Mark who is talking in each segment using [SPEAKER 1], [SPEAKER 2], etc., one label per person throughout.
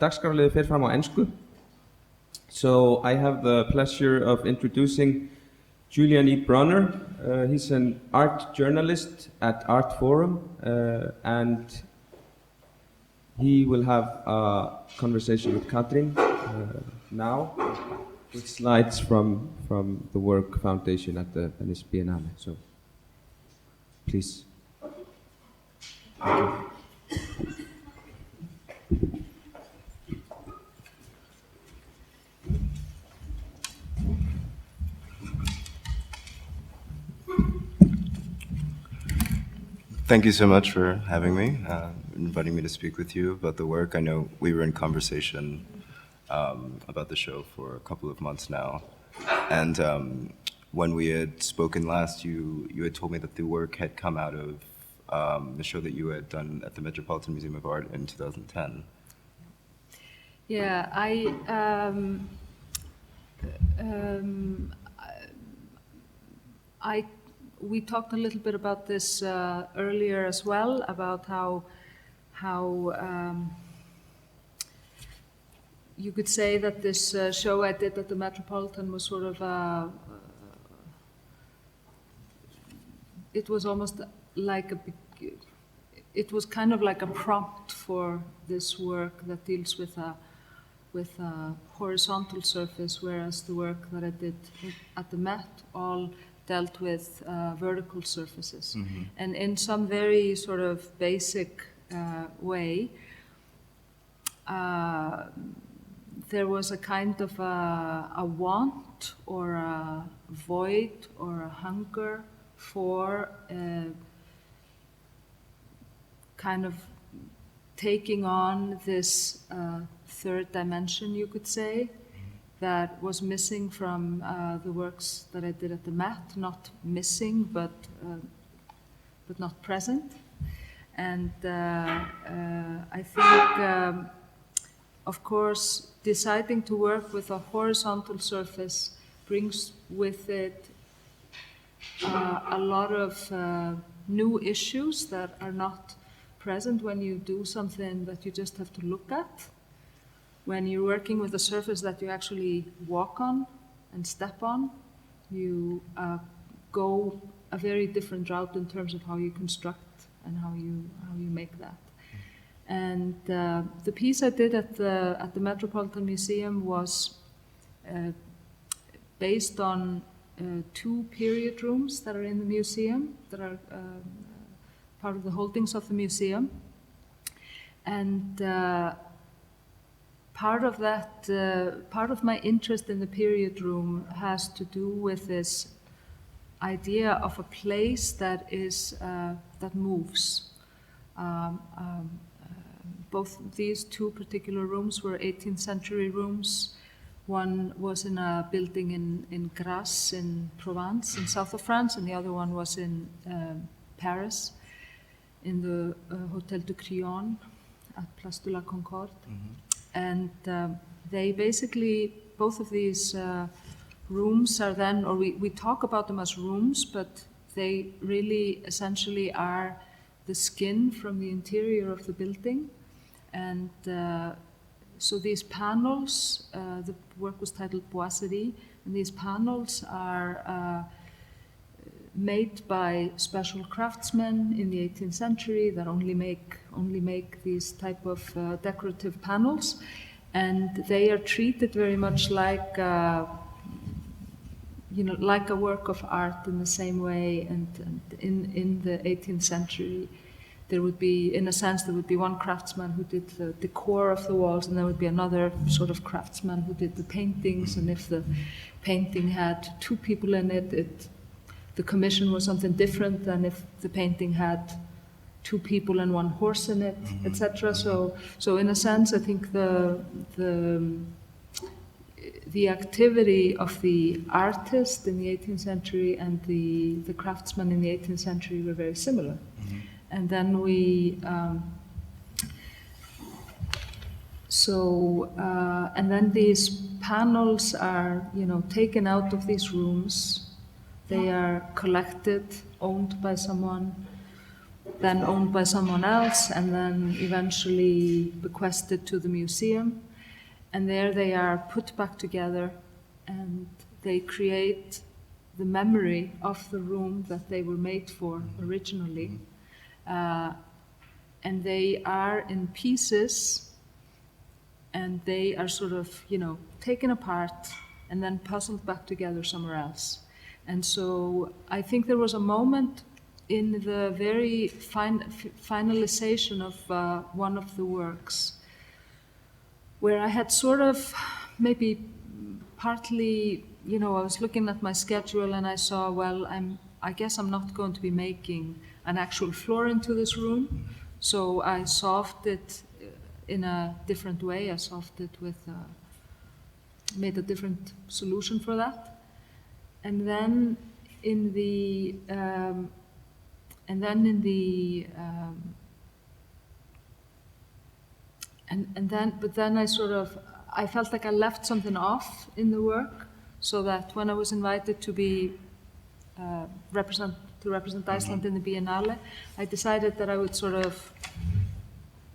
[SPEAKER 1] Dagskrárliðið fer fram á ensku. So I have the pleasure of introducing Julian E. Brunner. He's an art journalist at Art Forum, and he will have a conversation with Katrín now, with slides from the Work Foundation at the Venice Biennale. So, please. Thank you.
[SPEAKER 2] Thank you so much for having me, inviting me to speak with you about the work. I know we were in conversation about the show for a couple of months now, and when we had spoken last, you had told me that the work had come out of the show that you had done at the Metropolitan Museum of Art in 2010.
[SPEAKER 3] Yeah, we talked a little bit about this earlier as well, about how you could say that this show I did at the Metropolitan was sort of it was almost like it was kind of like a prompt for this work that deals with a horizontal surface, whereas the work that I did at the Met all dealt with vertical surfaces. Mm-hmm. And in some very sort of basic way, there was a kind of a want or a void or a hunger for kind of taking on this third dimension, you could say, that was missing from the works that I did at the Met. Not missing, but not present. And I think, of course, deciding to work with a horizontal surface brings with it a lot of new issues that are not present when you do something that you just have to look at. When you're working with a surface that you actually walk on and step on, you go a very different route in terms of how you construct and how you make that. And the piece I did at the Metropolitan Museum was based on 2 period rooms that are in the museum, that are part of the holdings of the museum. And part of that, part of my interest in the period room has to do with this idea of a place that is that moves. Both these 2 particular rooms were 18th century rooms. One was in a building in Grasse in Provence, in south of France, and the other one was in Paris, in the Hotel de Crillon at Place de la Concorde. Mm-hmm. And they basically, both of these rooms are then, or we talk about them as rooms, but they really essentially are the skin from the interior of the building. And so these panels, the work was titled Boiserie, and these panels are made by special craftsmen in the 18th century that only make these type of decorative panels, and they are treated very much like like a work of art in the same way. And in the 18th century, there would be, in a sense, there would be one craftsman who did the decor of the walls, and there would be another sort of craftsman who did the paintings. And if the painting had 2 people in it, the commission was something different than if the painting had 2 people and 1 horse in it, mm-hmm. etc. So in a sense, I think the activity of the artist in the 18th century and the craftsman in the 18th century were very similar. Mm-hmm. And then and then these panels are, taken out of these rooms. They are collected, owned by someone then owned by someone else, and then eventually bequested to the museum. And there they are put back together, and they create the memory of the room that they were made for originally. And they are in pieces, and they are sort of, taken apart and then puzzled back together somewhere else. And so I think there was a moment in the very finalization of one of the works where I had sort of maybe partly, I was looking at my schedule and I saw, well, I guess I'm not going to be making an actual floor into this room. So I solved it in a different way. I solved it with, made a different solution for that. And then but then I felt like I left something off in the work, so that when I was invited to be represent Iceland in the Biennale, I decided that I would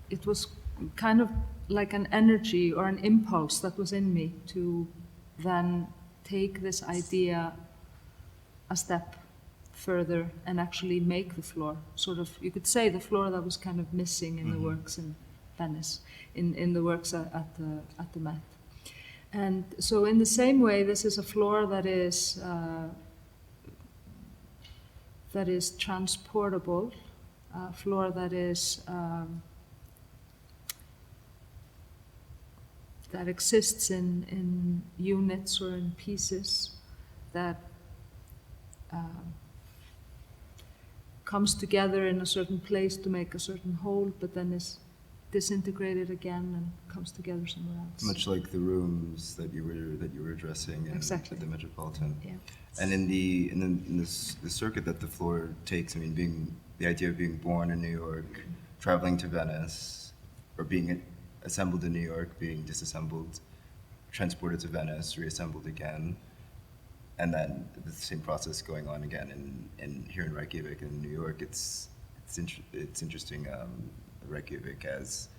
[SPEAKER 3] it was kind of like an energy or an impulse that was in me to then take this idea a step further and actually make the floor. You could say the floor that was kind of missing in the works in Venice, in the works at the Met. And so in the same way, this is a floor that is transportable, a floor that is that exists in units or in pieces, that comes together in a certain place to make a certain whole, but then is disintegrated again and comes together somewhere else.
[SPEAKER 2] Much like the rooms that you were addressing
[SPEAKER 3] Exactly.
[SPEAKER 2] at the Metropolitan.
[SPEAKER 3] Yeah.
[SPEAKER 2] And in the circuit that the floor takes, being the idea of being born in New York, traveling to Venice, or being assembled in New York, being disassembled, transported to Venice, reassembled again, and then the same process going on again in here in Reykjavik in New York. It's interesting, Reykjavik as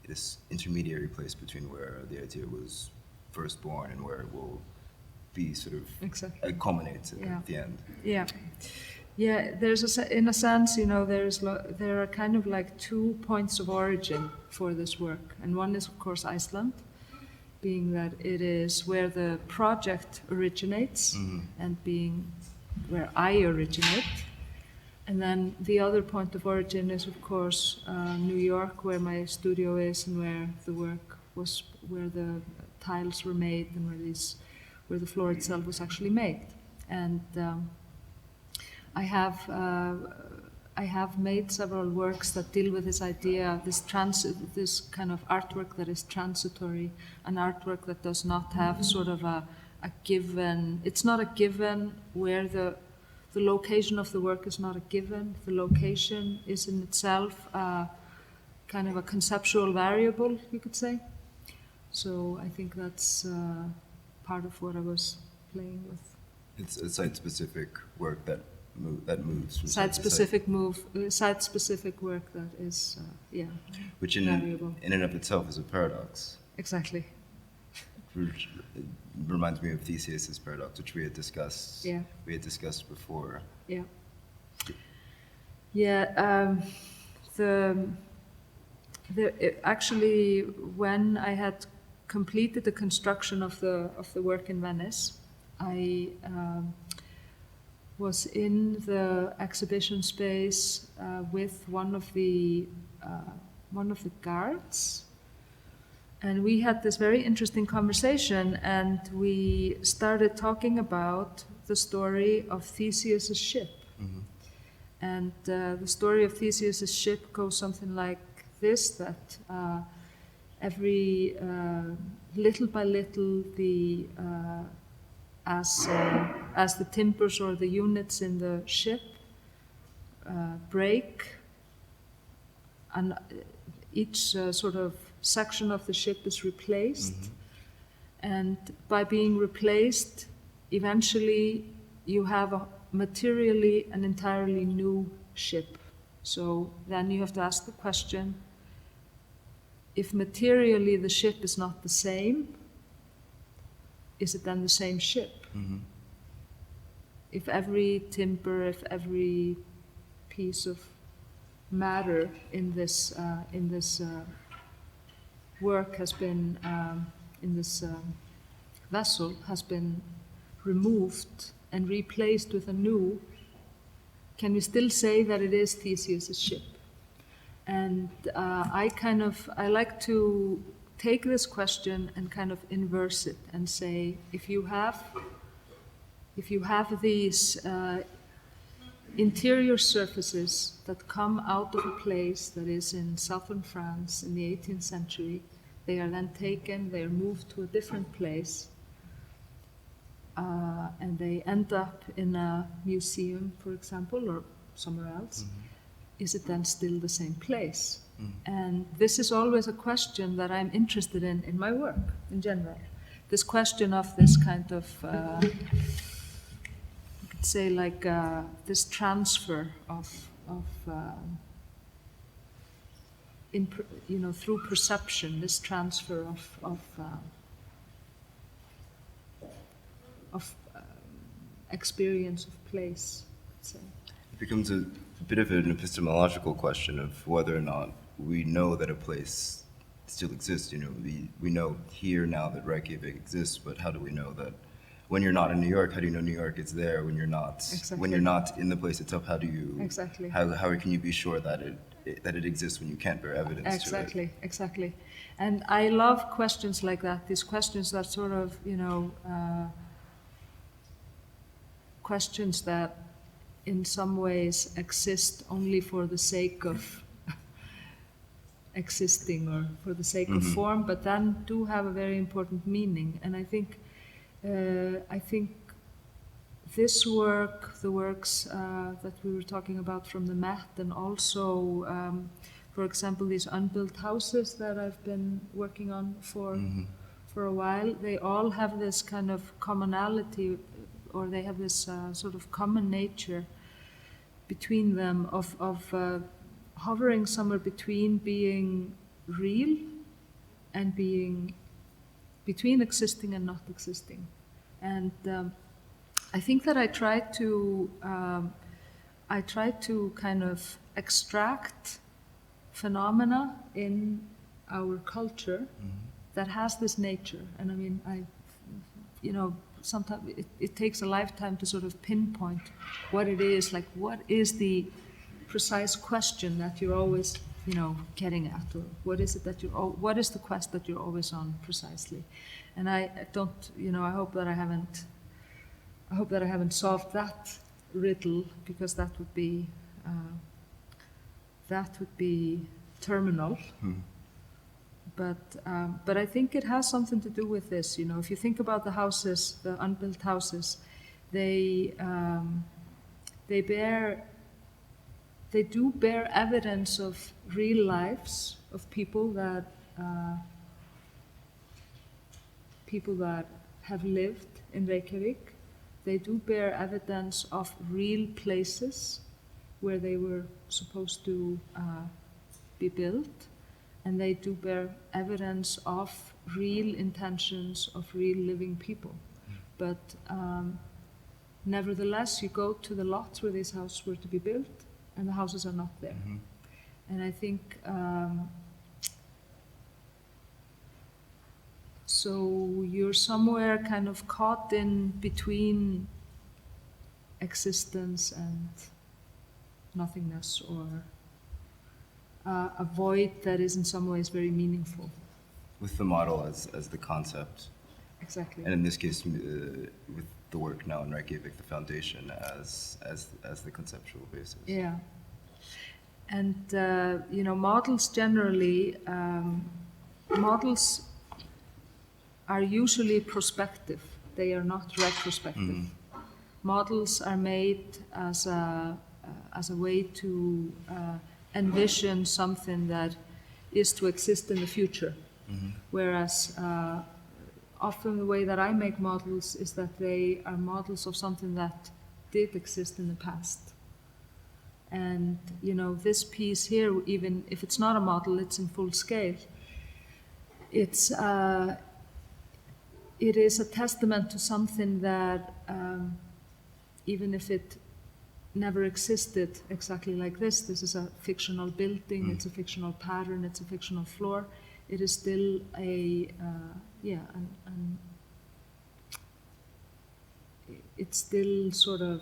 [SPEAKER 2] this intermediary place between where the idea was first born and where it will be sort of
[SPEAKER 3] Exactly.
[SPEAKER 2] Culminates at the end.
[SPEAKER 3] Yeah. Yeah, in a sense, there are kind of like 2 points of origin for this work. And one is, of course, Iceland, being that it is where the project originates and being where I originate. And then the other point of origin is, of course, New York, where my studio is and where the work was, where the tiles were made and where the floor itself was actually made. And I have made several works that deal with this idea, this kind of artwork that is transitory, an artwork that does not have sort of a given. It's not a given where the location of the work is not a given. The location is in itself kind of a conceptual variable, you could say. So I think that's part of what I was playing with.
[SPEAKER 2] It's a site-specific work that moves from
[SPEAKER 3] Site-specific site-specific work that is,
[SPEAKER 2] which
[SPEAKER 3] variable.
[SPEAKER 2] in and of itself is a paradox.
[SPEAKER 3] Exactly.
[SPEAKER 2] Which reminds me of Theseus's paradox, which we had discussed.
[SPEAKER 3] Yeah.
[SPEAKER 2] We had discussed before.
[SPEAKER 3] Yeah. Yeah. Actually, when I had completed the construction of the work in Venice, I was in the exhibition space with one of the guards, and we had this very interesting conversation, and we started talking about the story of Theseus's ship.
[SPEAKER 2] Mm-hmm.
[SPEAKER 3] And the story of Theseus's ship goes something like this: that every little by little, as the timbers or the units in the ship break, and each sort of section of the ship is replaced. Mm-hmm. And by being replaced, eventually you have materially an entirely new ship. So then you have to ask the question, if materially the ship is not the same, is it then the same ship?
[SPEAKER 2] Mm-hmm.
[SPEAKER 3] If every timber, if every piece of matter in this work has been, in this vessel has been removed and replaced with a new, can we still say that it is Theseus' ship? And I like to take this question and kind of inverse it and say, if you have these interior surfaces that come out of a place that is in southern France in the 18th century, they are then taken, they are moved to a different place, and they end up in a museum, for example, or somewhere else. Mm-hmm. Is it then still the same place? Mm. And this is always a question that I'm interested in my work in general. This question of this kind of, you could say like this transfer through perception, this transfer of experience of place, let's say.
[SPEAKER 2] It becomes a bit of an epistemological question of whether or not we know that a place still exists. We know here now that Reykjavik exists, but how do we know that when you're not in New York, how do you know New York is there? When you're not, exactly. When you're not in the place itself, how do you?
[SPEAKER 3] Exactly.
[SPEAKER 2] How can you be sure that it exists when you can't bear evidence
[SPEAKER 3] exactly,
[SPEAKER 2] to it?
[SPEAKER 3] Exactly. And I love questions like that. These questions that sort of, questions that in some ways exist only for the sake of existing or for the sake of form, but then do have a very important meaning. And I think this work, the works that we were talking about from the Met, and also, for example, these unbuilt houses that I've been working on for a while, they all have this kind of commonality, or they have this sort of common nature between them of hovering somewhere between being real and being between existing and not existing. And I think that I try to kind of extract phenomena in our culture that has this nature. And I mean, sometimes it takes a lifetime to sort of pinpoint what it is, like what is the precise question that you're always, getting at, or what is it that what is the quest that you're always on precisely? And I don't, I hope that I haven't solved that riddle, because that would be terminal. But I think it has something to do with this. If you think about the houses, the unbuilt houses, they do bear evidence of real lives of people that have lived in Reykjavik. They do bear evidence of real places where they were supposed to be built. And they do bear evidence of real intentions of real living people. But nevertheless, you go to the lots where these houses were to be built, and the houses are not there. And I think, so you're somewhere kind of caught in between existence and nothingness, or a void that is in some ways very meaningful.
[SPEAKER 2] With the model as the concept.
[SPEAKER 3] Exactly.
[SPEAKER 2] And in this case, with the work now in Reykjavik, the foundation as the conceptual basis.
[SPEAKER 3] Yeah. And, models generally, models are usually prospective. They are not retrospective. Models are made as a way to envision something that is to exist in the future. Whereas often the way that I make models is that they are models of something that did exist in the past. And, you know, this piece here, even if it's not a model, it's in full scale. It is a testament to something that, even if it never existed exactly like this is a fictional building, it's a fictional pattern, it's a fictional floor, it is still it still sort of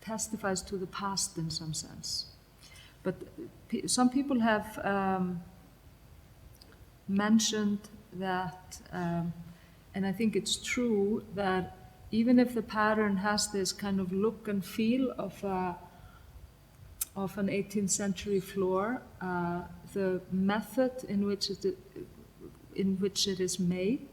[SPEAKER 3] testifies to the past in some sense. But some people have mentioned that, and I think it's true, that even if the pattern has this kind of look and feel of an 18th century floor, the method in which it is made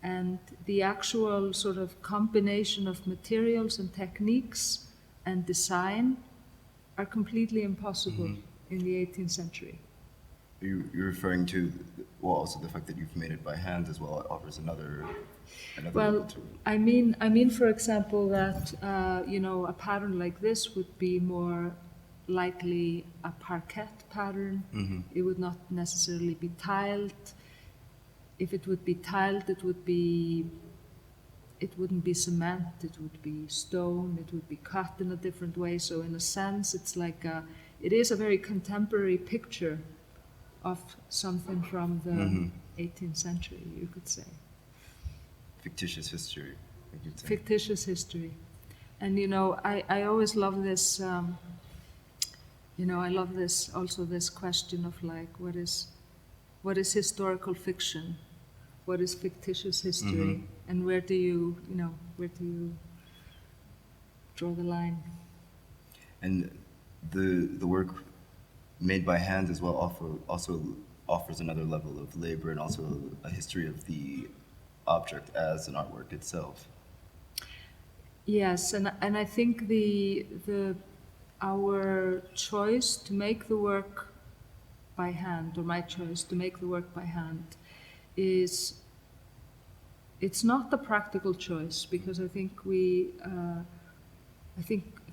[SPEAKER 3] and the actual sort of combination of materials and techniques and design are completely impossible in the 18th century.
[SPEAKER 2] You're referring to, well, also the fact that you've made it by hand as well offers another
[SPEAKER 3] well,
[SPEAKER 2] level to it.
[SPEAKER 3] I mean, for example, that you know, a pattern like this would be more likely a parquet pattern. It would not necessarily be tiled. If it would be tiled, it wouldn't be cement. It would be stone. It would be cut in a different way. So in a sense, it's like it is a very contemporary picture of something from the 18th century, you could say.
[SPEAKER 2] Fictitious history, I could say.
[SPEAKER 3] Fictitious history. And you know, I always love this, you know, I love this, also this question of like, what is historical fiction? What is fictitious history? And where do you draw the line?
[SPEAKER 2] And the work made by hand as well also offers another level of labor and also a history of the object as an artwork itself.
[SPEAKER 3] Yes, and I think our choice to make the work by hand, or my choice to make the work by hand, it's not the practical choice, because I think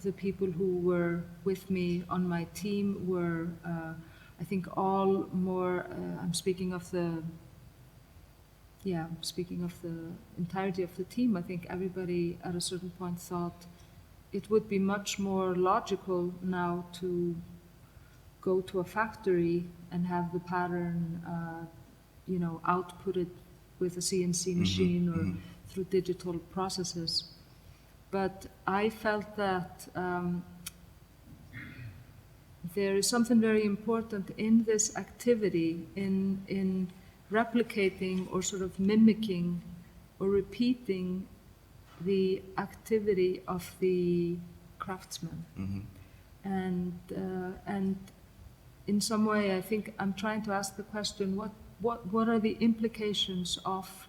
[SPEAKER 3] the people who were with me on my team were, I think, all more. I'm speaking of the entirety of the team. I think everybody at a certain point thought it would be much more logical now to go to a factory and have the pattern, you know, outputted with a CNC machine or through digital processes. But I felt that there is something very important in this activity, in replicating or sort of mimicking or repeating the activity of the craftsman. And in some way, I think I'm trying to ask the question, what are the implications of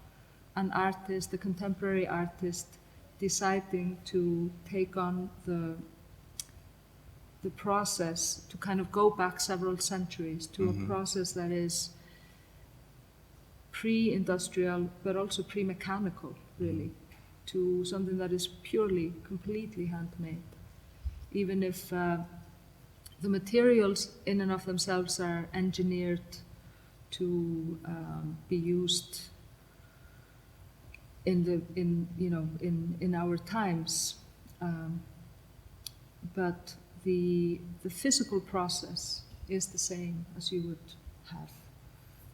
[SPEAKER 3] an artist, a contemporary artist, deciding to take on the process, to kind of go back several centuries to a process that is pre-industrial, but also pre-mechanical, really, to something that is purely, completely handmade. Even if the materials in and of themselves are engineered to be used in our times, but the physical process is the same as you would have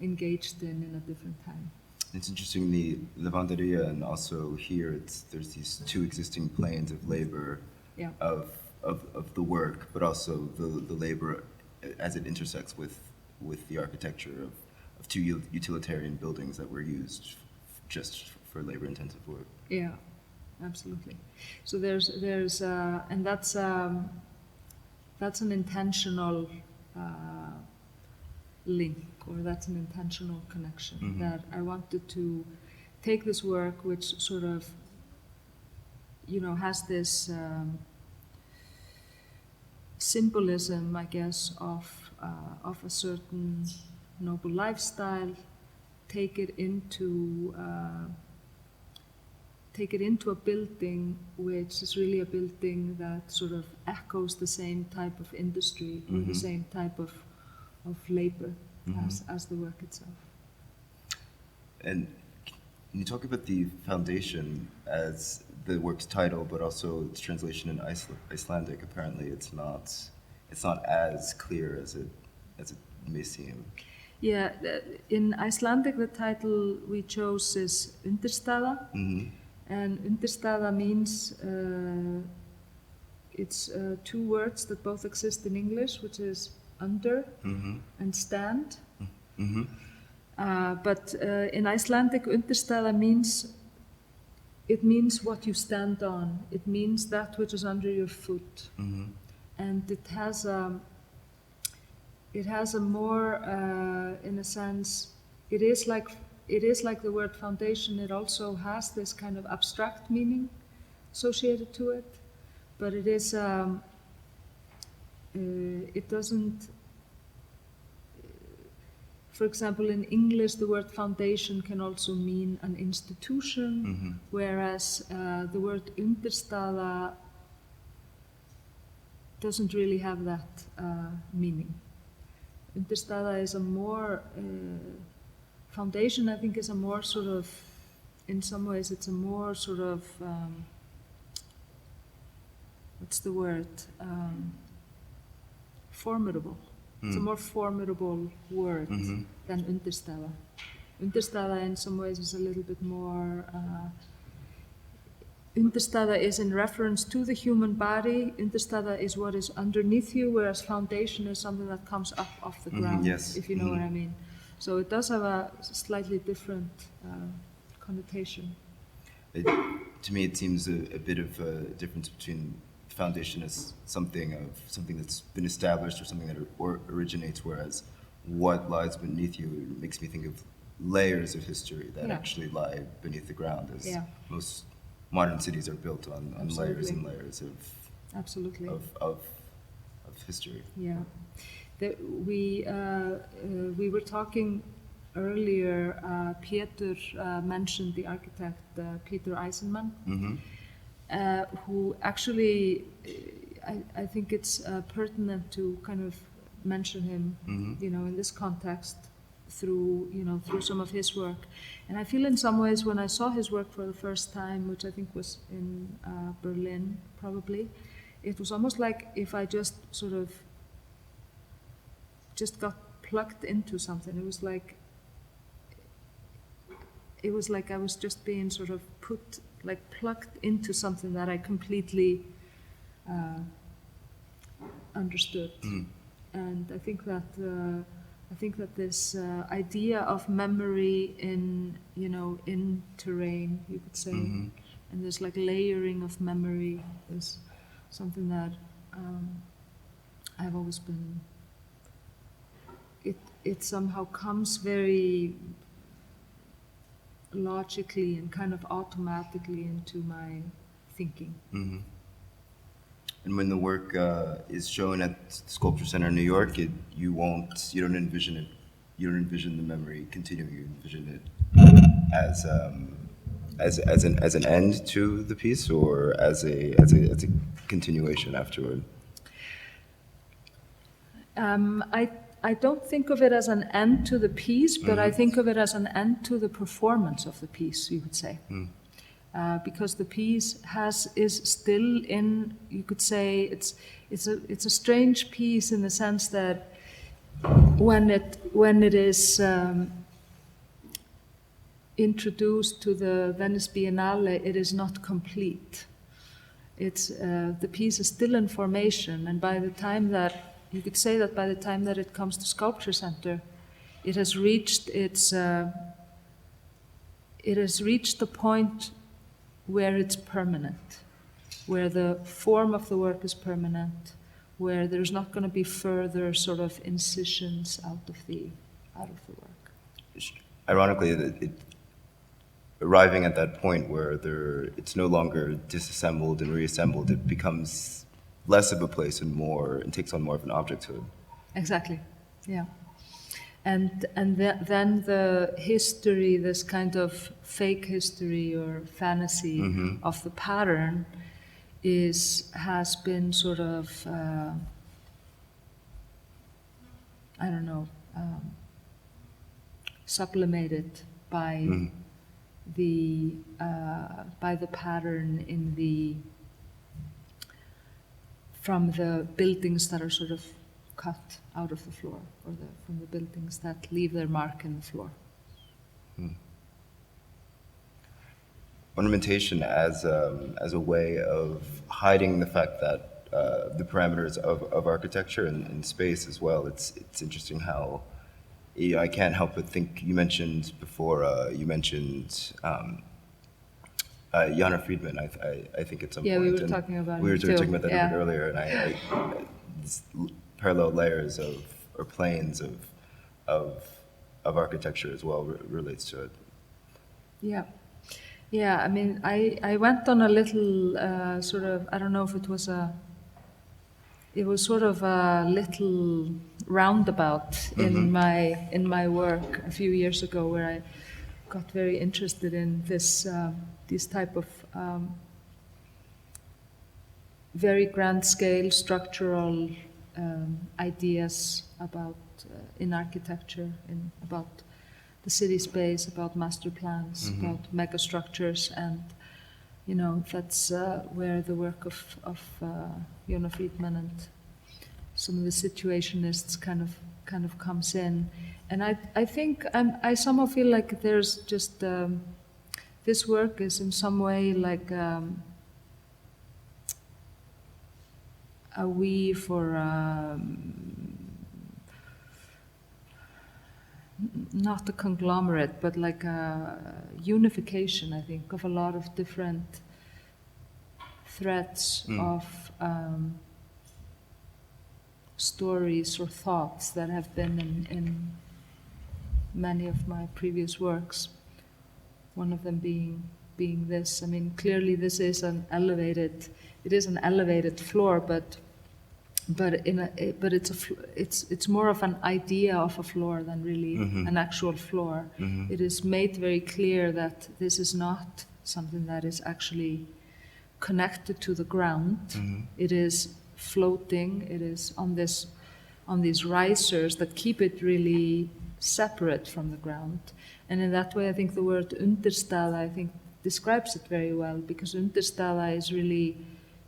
[SPEAKER 3] engaged in a different time.
[SPEAKER 2] It's interesting, the lavanderia, and also here there's these two existing planes of labor of the work, but also the labor as it intersects with the architecture of two utilitarian buildings that were used just for labor-intensive work.
[SPEAKER 3] Yeah, absolutely. So there's and that's an intentional link, or that's an intentional connection, that I wanted to take this work, which sort of, you know, has this symbolism, I guess, of a certain noble lifestyle, take it into take it into a building which is really a building that sort of echoes the same type of industry or the same type of labor as the work itself.
[SPEAKER 2] And can you talk about the foundation as the work's title, but also its translation in Icelandic? Apparently, it's not as clear as it may seem.
[SPEAKER 3] Yeah, in Icelandic, the title we chose is Undirstaða, and Undirstaða means it's two words that both exist in English, which is under and stand. But in Icelandic, Undirstaða means what you stand on. It means that which is under your foot, and it has a more, in a sense, it is like the word foundation. It also has this kind of abstract meaning associated to it, but it is, it doesn't. For example, in English, the word foundation can also mean an institution, whereas the word Undirstaða doesn't really have that meaning. Undirstaða is a more, foundation I think is a more sort of, in some ways it's a more sort of, what's the word, formidable. It's a more formidable word than Undirstaða. Undirstaða in some ways is a little bit more, Undirstaða is in reference to the human body. Undirstaða is what is underneath you, whereas foundation is something that comes up off the ground, if you know what I mean. So it does have a slightly different connotation.
[SPEAKER 2] To me, it seems a bit of a difference between foundation as something that's been established or something that originates, whereas what lies beneath you makes me think of layers of history that actually lie beneath the ground, as most modern cities are built on layers and layers of history.
[SPEAKER 3] Yeah, we were talking earlier. Peter mentioned the architect Peter Eisenman, who actually, I think it's pertinent to kind of mention him, in this context through some of his work. And I feel in some ways when I saw his work for the first time, which I think was in Berlin probably, it was almost like if I just got plugged into something. It was like I was just being sort of plugged into something that I completely understood. And I think that this idea of memory in terrain, you could say, and this layering of memory is something that I've always been. It somehow comes very logically and kind of automatically into my thinking.
[SPEAKER 2] And when the work is shown at the Sculpture Center in New York, you don't envision it. You don't envision the memory continuing. You envision it as an end to the piece, or as a continuation afterward.
[SPEAKER 3] I don't think of it as an end to the piece, but I think of it as an end to the performance of the piece, you could say. Because the piece is still in, you could say, it's a strange piece in the sense that when it is introduced to the Venice Biennale, it is not complete. The piece is still in formation, and by the time that you could say that by the time that it comes to Sculpture Center, it has reached the point where it's permanent, where the form of the work is permanent, where there's not going to be further sort of incisions out of the work.
[SPEAKER 2] Ironically, arriving at that point where it's no longer disassembled and reassembled, it becomes less of a place and takes on more of an objecthood.
[SPEAKER 3] Exactly, yeah. Then the history, this kind of fake history or fantasy of the pattern, has been sort of I don't know, sublimated by the pattern from the buildings that are sort of cut out of the floor, or from the buildings that leave their mark in the floor.
[SPEAKER 2] Ornamentation as a way of hiding the fact that the parameters of architecture and space as well. It's interesting how I can't help but think. You mentioned before. Jana Friedman. I think at some point.
[SPEAKER 3] Yeah, we were talking about.
[SPEAKER 2] We were talking about that
[SPEAKER 3] yeah.
[SPEAKER 2] a bit earlier, and I these parallel layers or planes of architecture as well relates to it.
[SPEAKER 3] Yeah. Yeah, I mean, I went on a little sort of, I don't know if it was sort of a little roundabout in my work a few years ago, where I got very interested in these type of very grand scale structural ideas about in architecture, about the city space, about master plans, about megastructures, and that's where the work of Jana Friedman and some of the situationists kind of comes in. And I think I somehow feel like there's just this work is in some way like a weave or not a conglomerate, but like a unification, I think, of a lot of different threads of stories or thoughts that have been in many of my previous works. One of them being this. I mean, clearly this is an elevated floor, but it's more of an idea of a floor than really an actual floor. It is made very clear that this is not something that is actually connected to the ground. It is floating. It is on these risers that keep it really separate from the ground. And in that way, I think the word Undirstaða describes it very well, because Undirstaða is really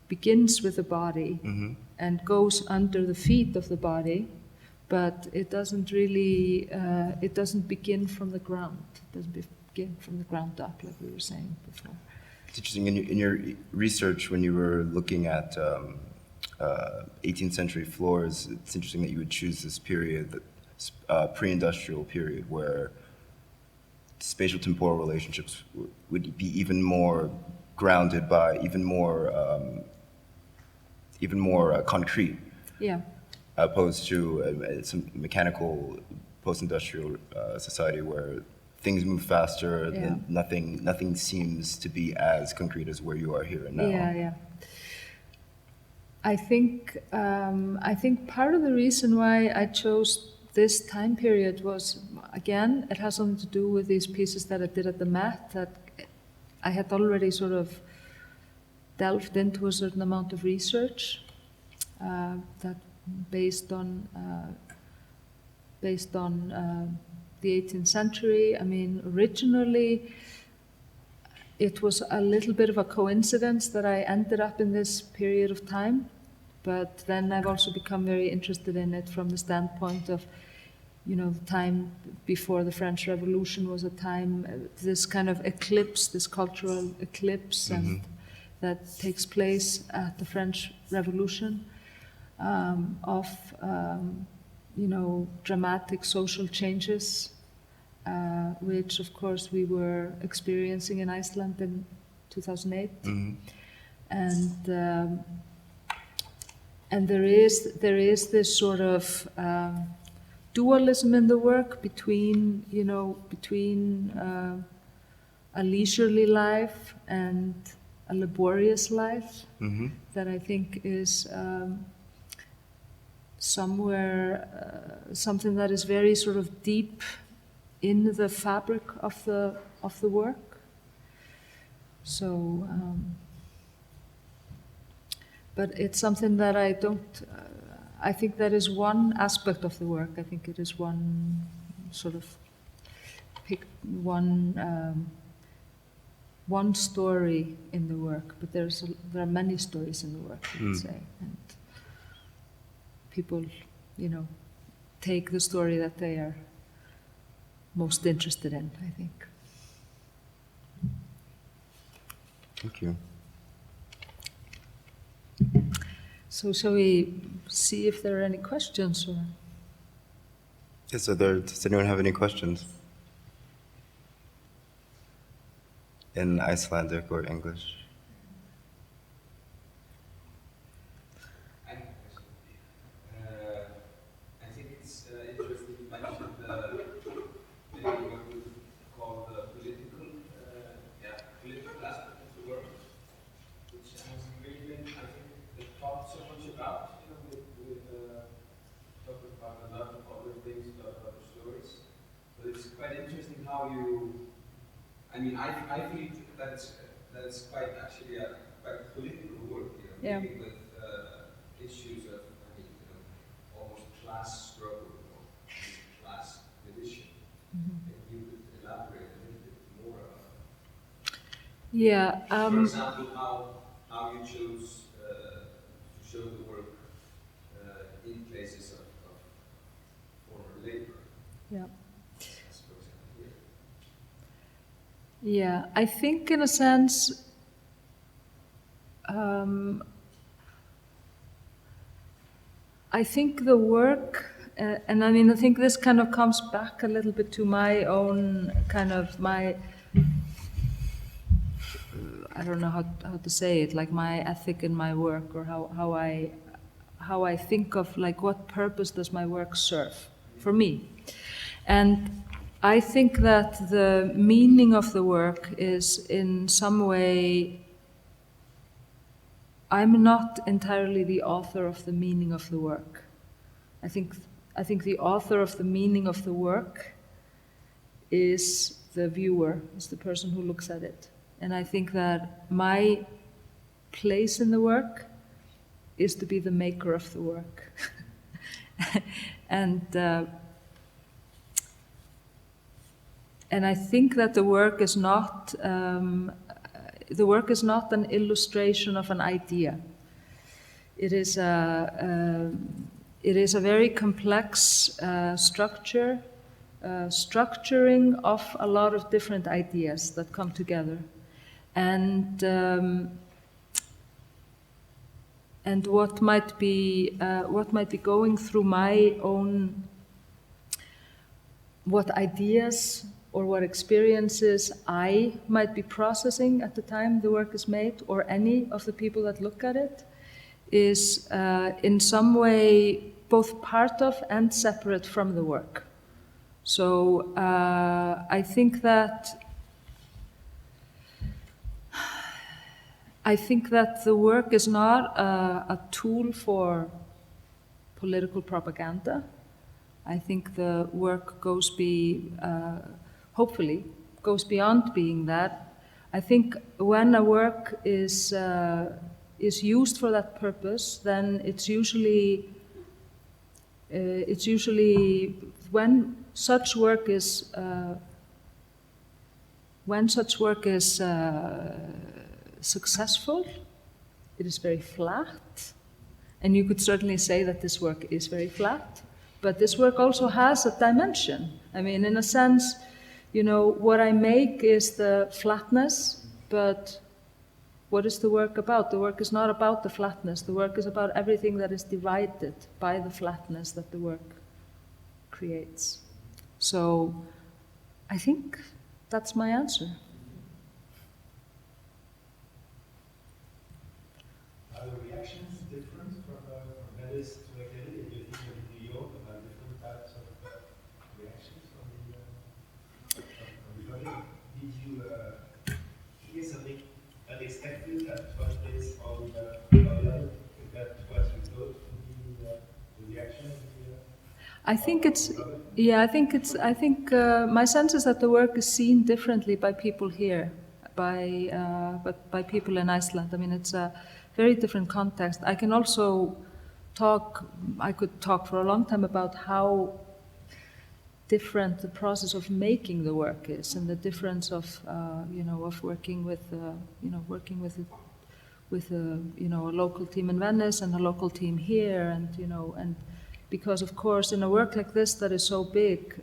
[SPEAKER 3] begins with the body and goes under the feet of the body, but it doesn't really, it doesn't begin from the ground. It doesn't begin from the ground up, like we were saying before.
[SPEAKER 2] It's interesting, in your research, when you were looking at 18th century floors, it's interesting that you would choose this period, pre-industrial period, where spatial temporal relationships would be even more grounded by even more concrete, opposed to some mechanical post-industrial society where things move faster. And nothing seems to be as concrete as where you are here and now.
[SPEAKER 3] Yeah. I think part of the reason why I chose this time period was, again, it has something to do with these pieces that I did at the Met, that I had already sort of delved into a certain amount of research that based on the 18th century. I mean, originally it was a little bit of a coincidence that I ended up in this period of time, but then I've also become very interested in it from the standpoint of, the time before the French Revolution was a time, this kind of eclipse, this cultural eclipse, and that takes place at the French Revolution, of dramatic social changes, which of course we were experiencing in Iceland in 2008, and there is this sort of dualism in the work between a leisurely life and a laborious life that I think is somewhere something that is very sort of deep in the fabric of the work. So, but it's something that I don't. I think that is one aspect of the work. I think it is one sort of one story in the work, but there are many stories in the work, I would say, and people, take the story that they are most interested in, I think.
[SPEAKER 2] Thank you.
[SPEAKER 3] So shall we see if there are any questions? Or?
[SPEAKER 2] Yes, does anyone have any questions? In Icelandic or English?
[SPEAKER 1] I have a question. I think it's interesting you mentioned maybe what we would call the political aspect of the work, which hasn't really been, I think, talked so much about. With talking about a lot of other things, a lot of other stories. But it's quite interesting how you. I mean, I feel that it's quite actually a quite political work, dealing with issues of, almost class struggle or class division. If you could elaborate a little bit more about that.
[SPEAKER 3] Yeah.
[SPEAKER 1] For example, how you chose to show the work in places of former labor.
[SPEAKER 3] Yeah. Yeah, I think in a sense, I think the work, and I mean, I think this kind of comes back a little bit to my own kind of I don't know how to say it, like my ethic in my work, or how I think of like what purpose does my work serve for me. And I think that the meaning of the work is in some way, I'm not entirely the author of the meaning of the work. I think the author of the meaning of the work is the viewer, is the person who looks at it. And I think that my place in the work is to be the maker of the work. And I think that the work is not an illustration of an idea. It is a very complex structuring of a lot of different ideas that come together, and what might be going through my own, what ideas or what experiences I might be processing at the time the work is made, or any of the people that look at it, is in some way both part of and separate from the work. So I think that the work is not a tool for political propaganda. I think the work hopefully goes beyond being that. I think when a work is used for that purpose, then it's usually when such work is successful, it is very flat, and you could certainly say that this work is very flat. But this work also has a dimension. I mean, in a sense, what I make is the flatness, but what is the work about? The work is not about the flatness. The work is about everything that is divided by the flatness that the work creates. So I think that's my answer.
[SPEAKER 4] Are the reactions different from Venice to Italy? If you think of New York, about different types of reactions from the public? Did you hear something unexpected at one place or the other that what you thought would be the reaction?
[SPEAKER 3] I think my sense is that the work is seen differently by people here, by people in Iceland. I mean, it's a very different context. I could talk for a long time about how different the process of making the work is, and the difference of working with a local team in Venice and a local team here, and because of course in a work like this that is so big,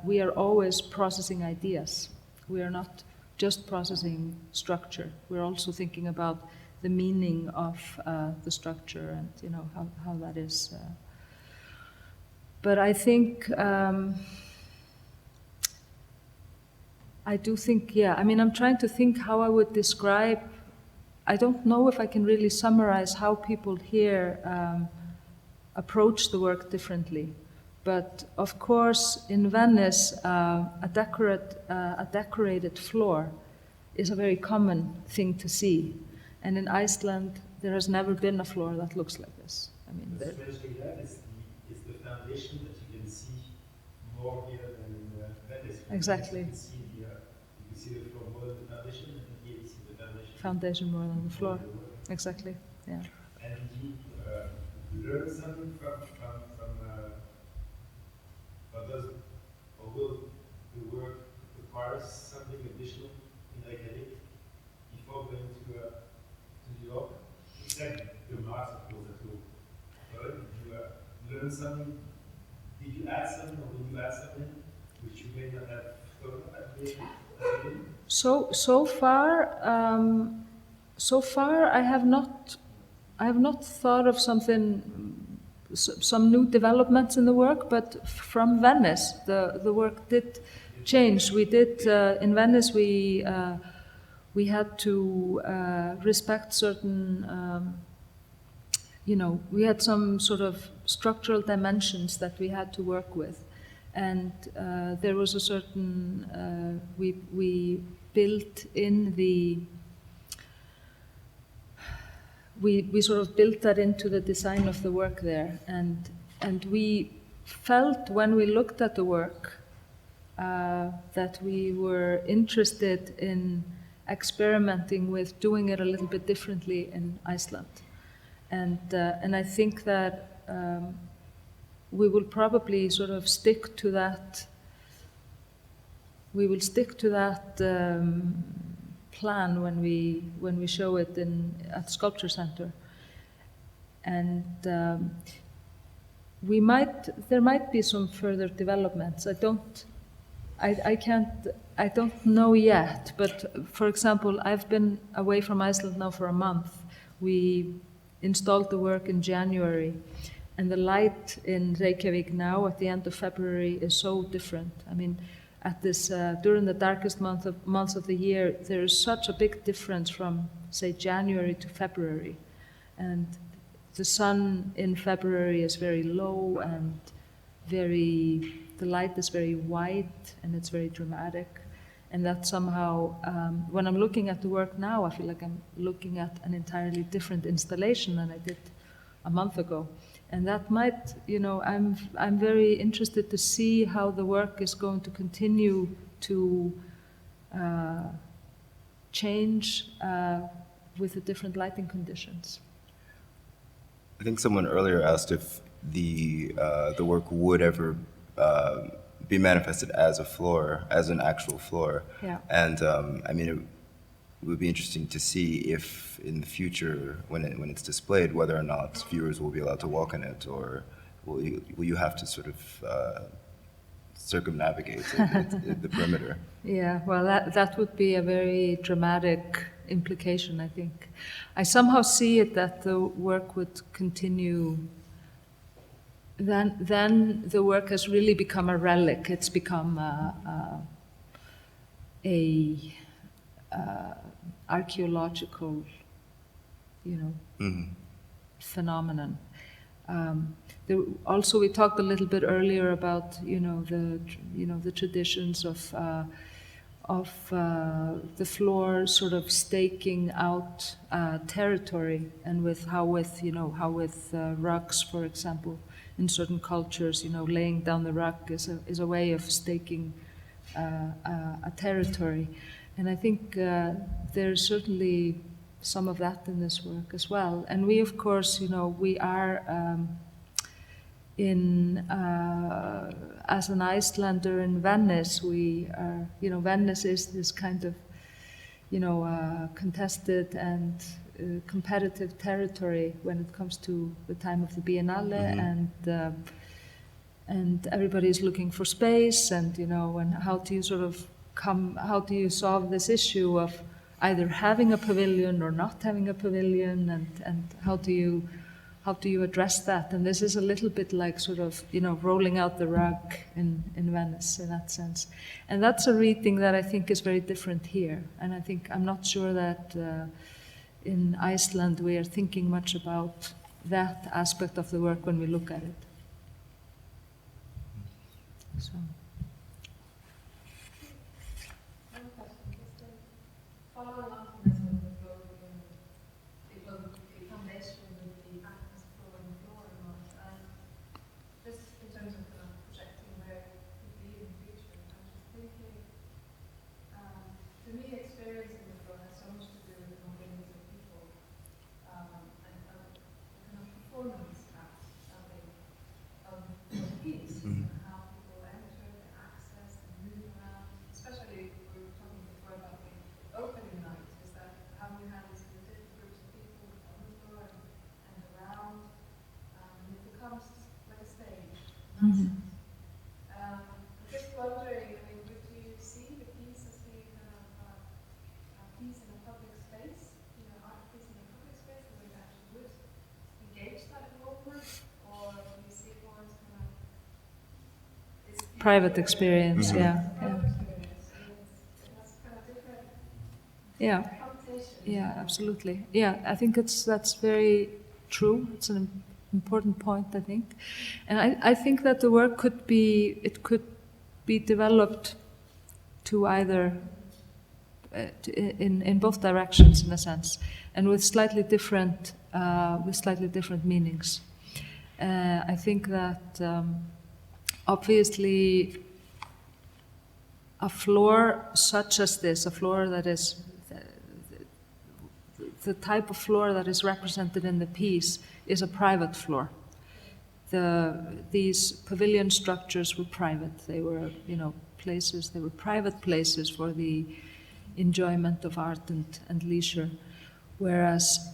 [SPEAKER 3] we are always processing ideas. We are not just processing structure. We're also thinking about the meaning of the structure and how that is. But I think. I do think, I'm trying to think how I would describe. I don't know if I can really summarize how people here approach the work differently. But of course, in Venice, a decorated floor is a very common thing to see. And in Iceland, there has never been a floor that looks like this.
[SPEAKER 4] Especially that is the foundation that you can see more here than in Venice.
[SPEAKER 3] Exactly.
[SPEAKER 4] You can see the floor more than the foundation, and here you see the foundation.
[SPEAKER 3] Foundation more than the floor. Exactly. Yeah.
[SPEAKER 4] And you learn something from will the work require something additional in Reykjavik before going to New York? Except the math, of course, that you learn. Did you learn something? Did you add something, or will you add something which you may not have thought of at the beginning?
[SPEAKER 3] So far, I have not thought of some new developments in the work, but from Venice, the work did change. We did in Venice. We had to respect certain. We had some sort of structural dimensions that we had to work with, and there was a certain. We built in the. We sort of built that into the design of the work there, and we felt when we looked at the work that we were interested in experimenting with doing it a little bit differently in Iceland, and I think that we will probably sort of stick to that. We will stick to that. Plan when we show it at Sculpture Center, and there might be some further developments. I don't know yet. But for example, I've been away from Iceland now for a month. We installed the work in January, and the light in Reykjavik now at the end of February is so different. I mean. At this during the darkest months of the year, there is such a big difference from, say, January to February, and the sun in February is very low and the light is very white and it's very dramatic, and that somehow, when I'm looking at the work now, I feel like I'm looking at an entirely different installation than I did a month ago. And that might, I'm very interested to see how the work is going to continue to change with the different lighting conditions.
[SPEAKER 2] I think someone earlier asked if the work would ever be manifested as a floor, as an actual floor.
[SPEAKER 3] Yeah.
[SPEAKER 2] And it would be interesting to see if in the future, when it's displayed, whether or not viewers will be allowed to walk in it, or will you have to sort of circumnavigate the perimeter?
[SPEAKER 3] Yeah, well, that would be a very dramatic implication, I think. I somehow see it that the work would continue. Then the work has really become a relic. It's become a archaeological, phenomenon. Also, we talked a little bit earlier about the traditions the floor sort of staking out territory, and with rugs, for example, in certain cultures, laying down the rug is a way of staking a territory, and I think there's certainly some of that in this work as well. And we, of course, we are as an Icelander in Venice, we are, Venice is this kind of, contested and competitive territory when it comes to the time of the Biennale, and everybody is looking for space, and and how do you solve this issue of either having a pavilion or not having a pavilion, and how do you address that? And this is a little bit like sort of, rolling out the rug in Venice in that sense. And that's a reading that I think is very different here. And I'm not sure that in Iceland we are thinking much about that aspect of the work when we look at it. So.
[SPEAKER 5] Following on from this one, the foundation with the access floor and floor and all, just in terms of kind of projecting where it could be in the future, I'm just thinking, to me, experiencing the floor has so much to do with the mobility of people, and kind of performance act of the piece, and how people enter, the access, and move around, especially we were talking before about the opening night, is that how you have these different groups of people on the floor and around, and it becomes like a stage. Just wondering, would you see the piece as being kind of a piece in a public space, art piece in a public space, where you actually would engage that movement, or do you see it more as kind of
[SPEAKER 3] Private experience, yeah.
[SPEAKER 5] private experience? That's kind of different.
[SPEAKER 3] Yeah. Yeah, absolutely. Yeah, I think that's very true. It's an important point, I think. And I think that the work could be developed to either in both directions, in a sense, and with slightly different meanings. I think that obviously a floor such as this, a floor that is the type of floor that is represented in the piece, is a private floor. These pavilion structures were private. They were, places. They were private places for the enjoyment of art and leisure. Whereas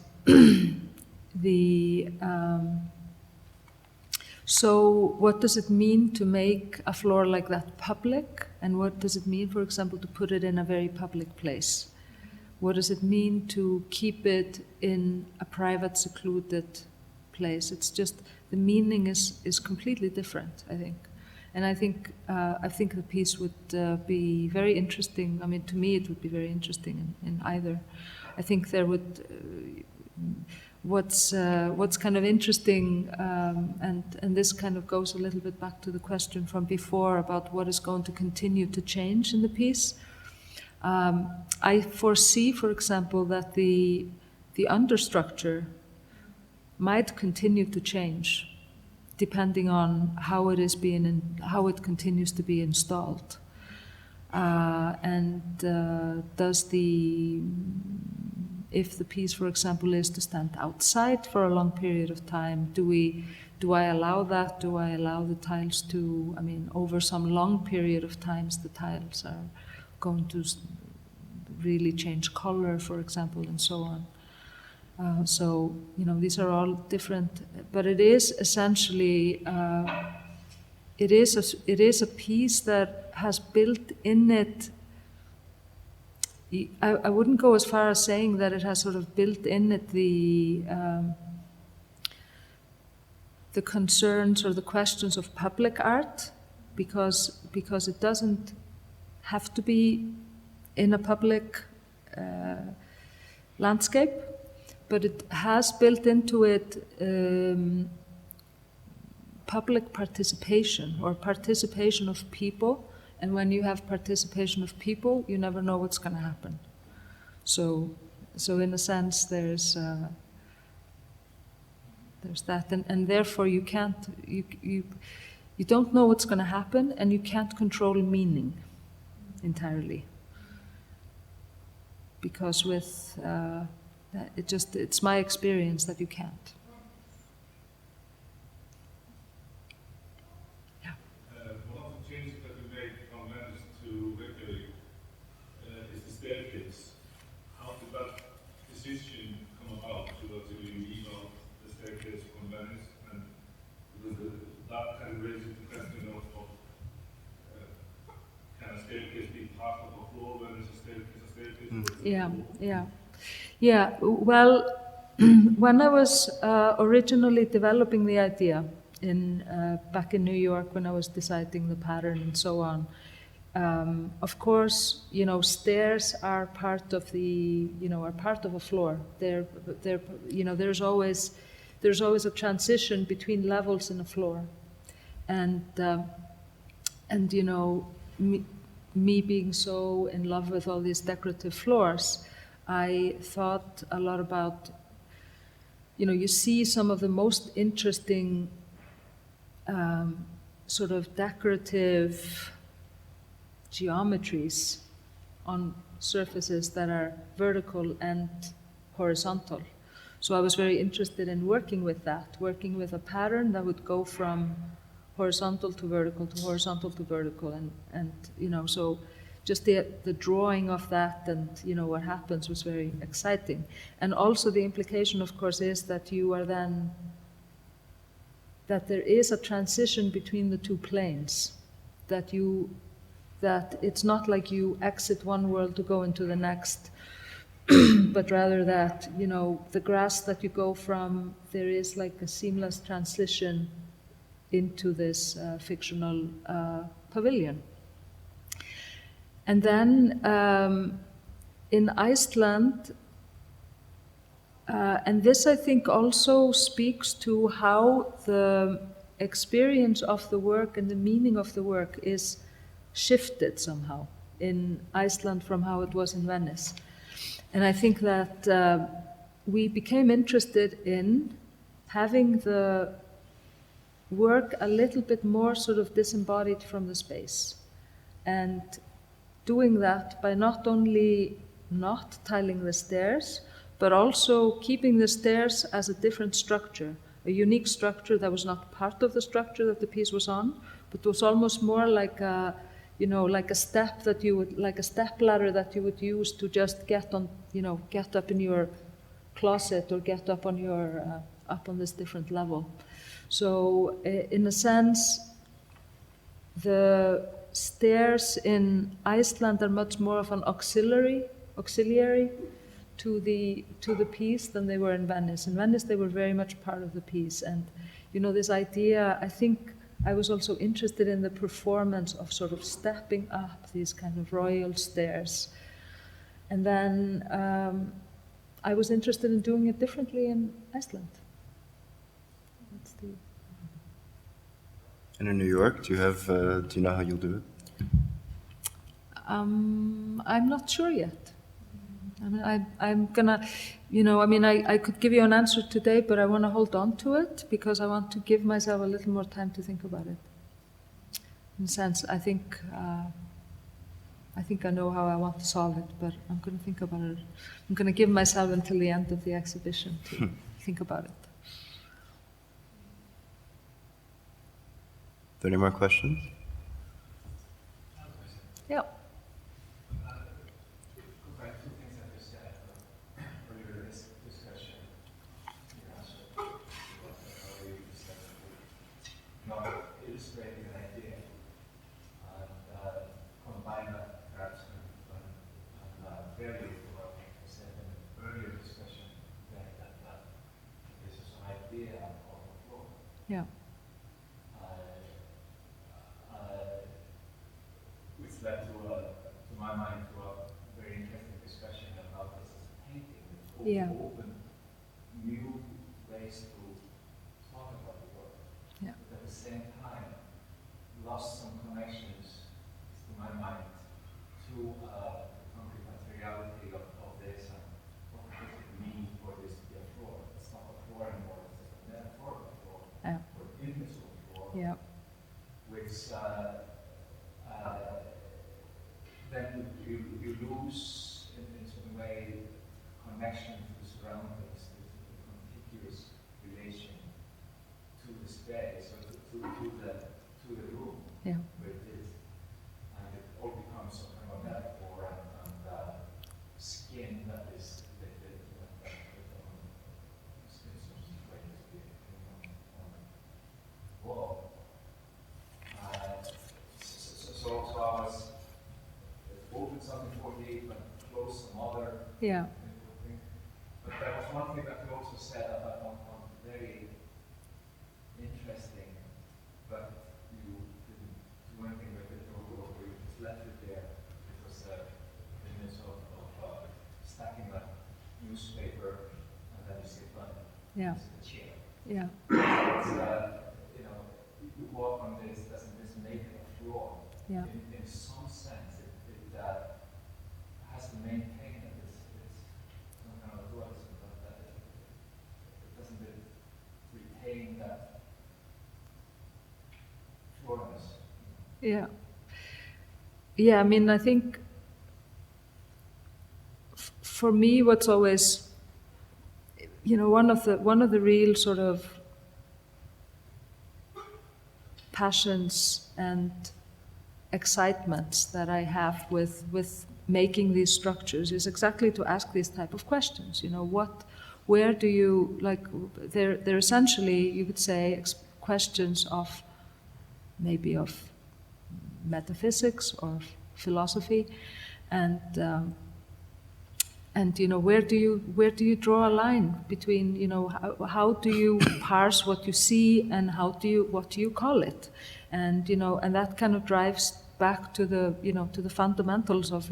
[SPEAKER 3] so what does it mean to make a floor like that public? And what does it mean, for example, to put it in a very public place? What does it mean to keep it in a private, secluded place? It's just, the meaning is completely different, I think. And I think the piece would be very interesting. I mean, to me, it would be very interesting in either. I think there would, what's kind of interesting, and this kind of goes a little bit back to the question from before about what is going to continue to change in the piece. I foresee, for example, that the understructure might continue to change, depending on how it is how it continues to be installed, and if the piece, for example, is to stand outside for a long period of time, do I allow that? Do I allow the tiles to? I mean, over some long period of times, the tiles are going to really change color, for example, and so on. So, these are all different, but it is essentially, it is a piece that has built in it, I wouldn't go as far as saying that it has sort of built in it the concerns or the questions of public art, because it doesn't have to be in a public landscape, but it has built into it public participation, or participation of people And when you have participation of people, you never know what's going to happen. So in a sense, there's that, and therefore you can't, you don't know what's going to happen, and you can't control meaning entirely. Because with it's my experience that you can't. Yeah.
[SPEAKER 6] One of the changes that we made from Venice to Reykjavik is the staircase. How did that decision come about to relatively leave out the staircase from Venice? And because that kind of raises the question of can a staircase be part of a floor when it's a staircase?
[SPEAKER 3] Yeah. Well, when I was originally developing the idea back in New York, when I was deciding the pattern and so on, of course, stairs are part of a floor. There's always a transition between levels in a floor, and me being so in love with all these decorative floors, I thought a lot about, you see some of the most interesting sort of decorative geometries on surfaces that are vertical and horizontal. So I was very interested in working with that, working with a pattern that would go from horizontal to horizontal to vertical, and so just the drawing of that and what happens was very exciting. And also the implication, of course, is that you are then, that there is a transition between the two planes, that it's not like you exit one world to go into the next, but rather that the grass that you go from, there is like a seamless transition into this fictional pavilion. And then in Iceland, and this I think also speaks to how the experience of the work and the meaning of the work is shifted somehow in Iceland from how it was in Venice. And I think that we became interested in having the work a little bit more sort of disembodied from the space, and doing that by not only not tiling the stairs, but also keeping the stairs as a different structure, a unique structure that was not part of the structure that the piece was on, but was almost more like a, like a step that you would, like a step ladder that you would use to just get on, get up in your closet or get up on your, up on this different level. So in a sense, the stairs in Iceland are much more of an auxiliary to the piece than they were in Venice. In Venice, they were very much part of the piece. And this idea, I think I was also interested in the performance of sort of stepping up these kind of royal stairs. And then I was interested in doing it differently in Iceland.
[SPEAKER 2] And in New York, do you know how you'll do it?
[SPEAKER 3] I'm not sure yet. I'm gonna, I could give you an answer today, but I want to hold on to it because I want to give myself a little more time to think about it. In a sense, I think I know how I want to solve it, but I'm going to think about it. I'm going to give myself until the end of the exhibition to think about it.
[SPEAKER 2] Are there any more questions?
[SPEAKER 3] Yeah.
[SPEAKER 4] Illustrating an idea and combine that perhaps with very well said in an earlier discussion that this is an idea of a floor.
[SPEAKER 3] Yeah.
[SPEAKER 4] Which led to my mind, to a very interesting discussion about this as a painting.
[SPEAKER 3] Yeah.
[SPEAKER 4] Open new ways to talk about the work.
[SPEAKER 3] Yeah.
[SPEAKER 4] But at the same time, lost some connections, is the
[SPEAKER 7] my mind, to the concrete materiality of this and what does it mean for this to be a floor. It's not a floor anymore, it's just a metaphorical floor, or invisible floor, which then you lose in some way connection to the surroundings, the contiguous relation to the space, or to the room with it, and it all becomes some kind of a metaphor and skin that is lifted and in some way on the wall. So I was open something for me, but close some other.
[SPEAKER 3] Yeah.
[SPEAKER 7] But there was one thing that you also said about on very interesting, but you didn't do anything with it, or you just left it there. It was in this of stacking a newspaper, and then you sit on it.
[SPEAKER 3] Yeah.
[SPEAKER 7] It's a chair.
[SPEAKER 3] Yeah.
[SPEAKER 7] It's, you walk on this, doesn't this make it a floor?
[SPEAKER 3] Yeah.
[SPEAKER 7] In some sense, it has to maintain it. It's some kind of dualism, but that it doesn't retain that floorness.
[SPEAKER 3] Yeah. Yeah, I mean, I think for me, what's always, one of the real sort of passions and excitements that I have with making these structures is exactly to ask these type of questions. Where do you, they're essentially, you could say, questions of maybe of metaphysics or philosophy, and where do you draw a line between, how do you parse what you see and what do you call it? And and that kind of drives back to the to the fundamentals of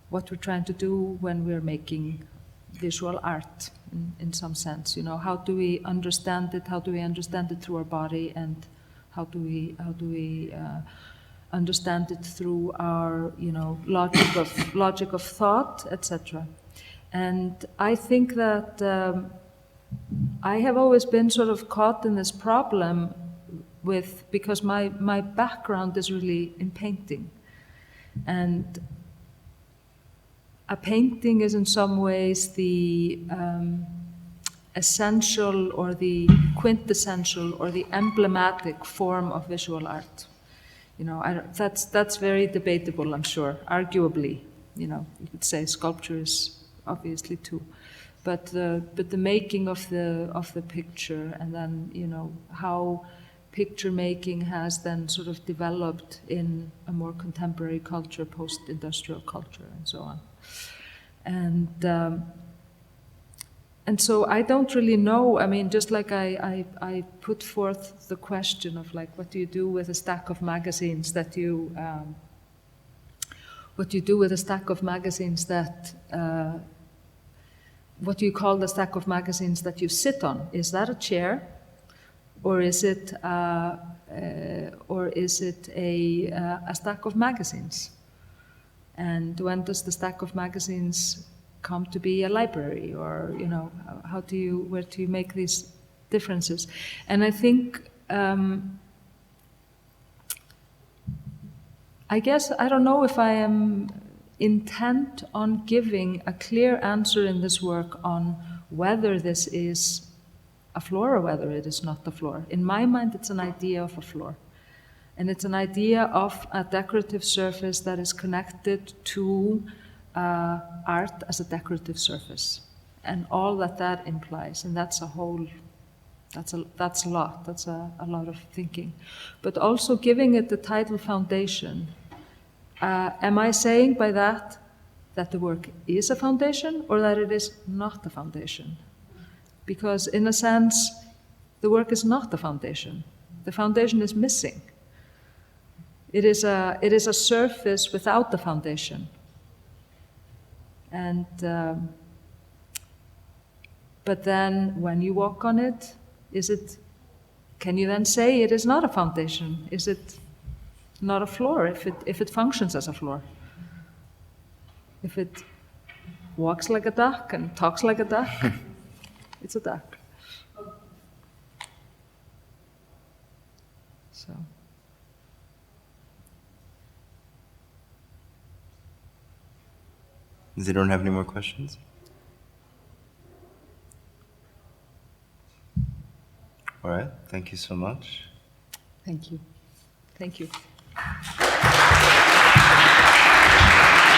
[SPEAKER 3] what we're trying to do when we're making visual art in some sense. How do we understand it? How do we understand it through our body? And how do we understand it through our logic of thought, etc. And I think that I have always been sort of caught in this problem because my background is really in painting, and a painting is in some ways the essential or the quintessential or the emblematic form of visual art. That's very debatable, I'm sure. Arguably, you could say sculpture is obviously too, but the making of the picture, and then how picture making has then sort of developed in a more contemporary culture, post-industrial culture, and so on. And so I don't really know. I mean, just like I put forth the question of what do you do with a stack of magazines that you, what do you do with a stack of magazines that, what do you call the stack of magazines that you sit on? Is that a chair, or is it a stack of magazines? And when does the stack of magazines come to be a library, or where do you make these differences? And I think I guess I don't know if I am intent on giving a clear answer in this work on whether this is a floor or whether it is not a floor. In my mind, it's an idea of a floor. And it's an idea of a decorative surface that is connected to art as a decorative surface, and all that implies. And that's a whole, that's a lot. That's a lot of thinking. But also giving it the title foundation. Am I saying by that the work is a foundation, or that it is not a foundation? Because in a sense, the work is not the foundation. The foundation is missing. It is a surface without the foundation. And but then when you walk on it, can you then say it is not a foundation? Is it not a floor if it functions as a floor. If it walks like a duck and talks like a duck, it's a duck. So.
[SPEAKER 2] Does anyone have any more questions? All right, thank you so much.
[SPEAKER 3] Thank you. Thank you.